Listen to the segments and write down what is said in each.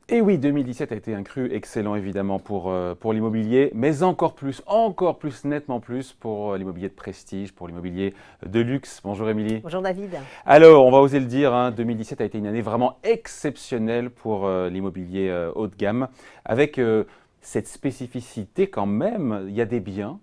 Et oui, 2017 a été un cru excellent évidemment pour l'immobilier, mais encore plus, nettement plus pour l'immobilier de prestige, pour l'immobilier de luxe. Bonjour Émilie. Bonjour David. Alors, on va oser le dire, hein, 2017 a été une année vraiment exceptionnelle pour l'immobilier haut de gamme, avec cette spécificité quand même, il y a des biens,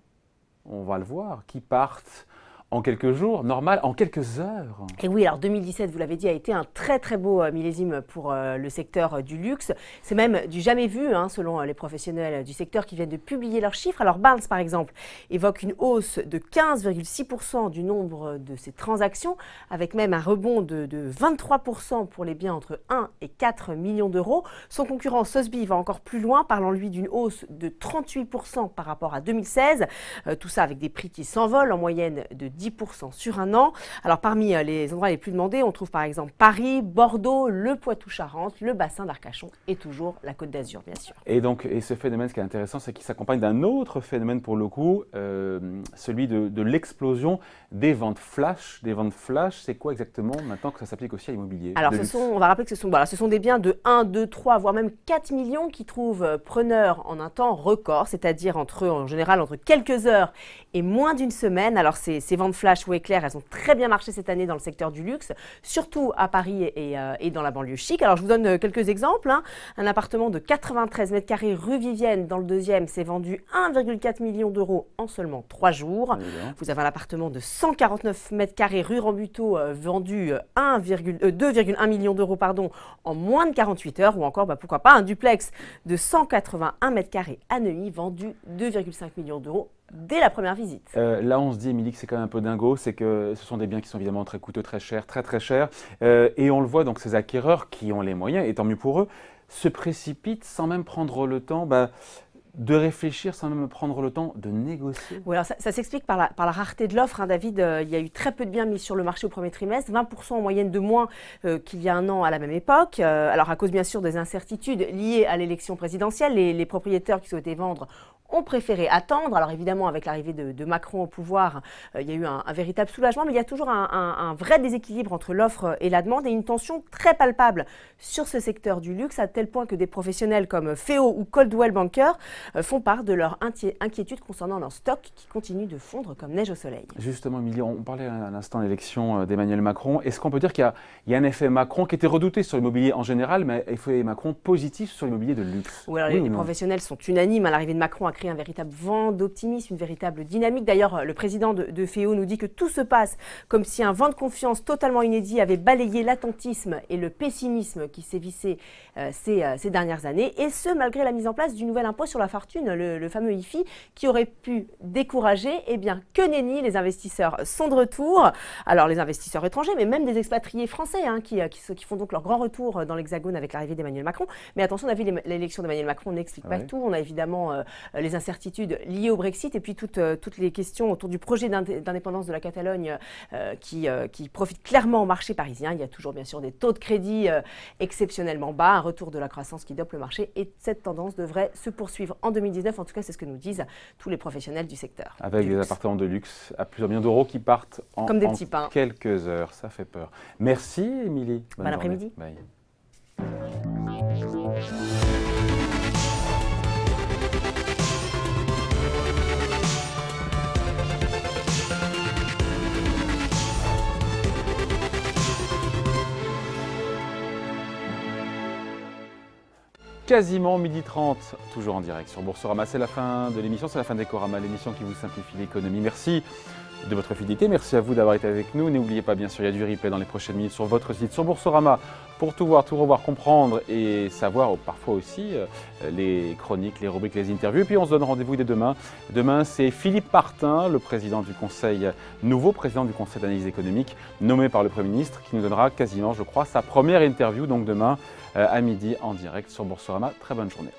on va le voir, qui partent en quelques jours, normal, en quelques heures. Et oui, alors 2017, vous l'avez dit, a été un très très beau millésime pour le secteur du luxe. C'est même du jamais vu, hein, selon les professionnels du secteur qui viennent de publier leurs chiffres. Alors Barnes, par exemple, évoque une hausse de 15,6% du nombre de ces transactions, avec même un rebond de 23% pour les biens entre 1 et 4 millions d'euros. Son concurrent Sotheby's va encore plus loin, parlant lui d'une hausse de 38% par rapport à 2016. Tout ça avec des prix qui s'envolent, en moyenne de 10% sur un an. Alors parmi les endroits les plus demandés, on trouve par exemple Paris, Bordeaux, le Poitou-Charentes, le bassin d'Arcachon et toujours la Côte d'Azur, bien sûr. Et donc, ce phénomène, ce qui est intéressant, c'est qu'il s'accompagne d'un autre phénomène pour le coup, celui de l'explosion des ventes flash. Des ventes flash, c'est quoi exactement maintenant que ça s'applique aussi à l'immobilier? Alors on va rappeler que ce sont des biens de 1, 2, 3, voire même 4 millions qui trouvent preneurs en un temps record, c'est-à-dire en général entre quelques heures et moins d'une semaine. Alors ces ventes flash ou éclairs, elles ont très bien marché cette année dans le secteur du luxe, surtout à Paris et dans la banlieue chic. Alors je vous donne quelques exemples. Hein. Un appartement de 93 mètres carrés rue Vivienne dans le 2e s'est vendu 1,4 million d'euros en seulement 3 jours. Vous avez un appartement de 149 mètres carrés rue Rambuteau vendu 2,1 million d'euros en moins de 48 heures. Ou encore, pourquoi pas, un duplex de 181 mètres carrés à Neuilly vendu 2,5 millions d'euros dès la première visite. Là, on se dit, Émilie, que c'est quand même un peu dingo, c'est que ce sont des biens qui sont évidemment très coûteux, très chers, très chers. Et on le voit, donc ces acquéreurs qui ont les moyens, et tant mieux pour eux, se précipitent sans même prendre le temps de réfléchir, sans même prendre le temps de négocier. Oui, alors ça s'explique par la rareté de l'offre, hein, David. Il y a eu très peu de biens mis sur le marché au premier trimestre, 20% en moyenne de moins qu'il y a un an à la même époque. Alors à cause bien sûr des incertitudes liées à l'élection présidentielle, les propriétaires qui souhaitaient vendre ont préféré attendre. Alors évidemment, avec l'arrivée de Macron au pouvoir, il y a eu un véritable soulagement, mais il y a toujours un vrai déséquilibre entre l'offre et la demande et une tension très palpable sur ce secteur du luxe, à tel point que des professionnels comme Féo ou Coldwell Banker font part de leur inquiétude concernant leur stock qui continue de fondre comme neige au soleil. Justement, Émilie, on parlait à l'instant de l'élection d'Emmanuel Macron. Est-ce qu'on peut dire qu'il y a un effet Macron qui était redouté sur l'immobilier en général, mais effet Macron positif sur l'immobilier de luxe? Oui, alors les professionnels sont unanimes. À l'arrivée de Macron a créé un véritable vent d'optimisme, une véritable dynamique. D'ailleurs, le président de Féo nous dit que tout se passe comme si un vent de confiance totalement inédit avait balayé l'attentisme et le pessimisme qui sévissaient ces dernières années. Et ce, malgré la mise en place du nouvel impôt sur la fortune, le fameux IFI, qui aurait pu décourager. Eh bien, que nenni, les investisseurs sont de retour. Alors, les investisseurs étrangers, mais même des expatriés français qui font donc leur grand retour dans l'Hexagone avec l'arrivée d'Emmanuel Macron. Mais attention, on a vu l'élection d'Emmanuel Macron n'explique pas tout. On a évidemment les incertitudes liées au Brexit et puis toutes les questions autour du projet d'indépendance de la Catalogne qui profite clairement au marché parisien. Il y a toujours bien sûr des taux de crédit exceptionnellement bas, un retour de la croissance qui dope le marché et cette tendance devrait se poursuivre en 2019. En tout cas, c'est ce que nous disent tous les professionnels du secteur. Avec des appartements de luxe à plusieurs millions d'euros qui partent en quelques heures. Ça fait peur. Merci, Émilie. Bon après-midi. Bye. Quasiment 12h30, toujours en direct sur Boursorama. C'est la fin de l'émission, c'est la fin d'Ecorama, l'émission qui vous simplifie l'économie. Merci de votre fidélité, merci à vous d'avoir été avec nous. N'oubliez pas, bien sûr, il y a du replay dans les prochaines minutes sur votre site, sur Boursorama, pour tout voir, tout revoir, comprendre et savoir parfois aussi les chroniques, les rubriques, les interviews. Et puis on se donne rendez-vous dès demain. Demain, c'est Philippe Martin, le président du Conseil, nouveau président du Conseil d'analyse économique, nommé par le Premier ministre, qui nous donnera quasiment, je crois, sa première interview. Donc demain, à midi, en direct sur Boursorama. Très bonne journée.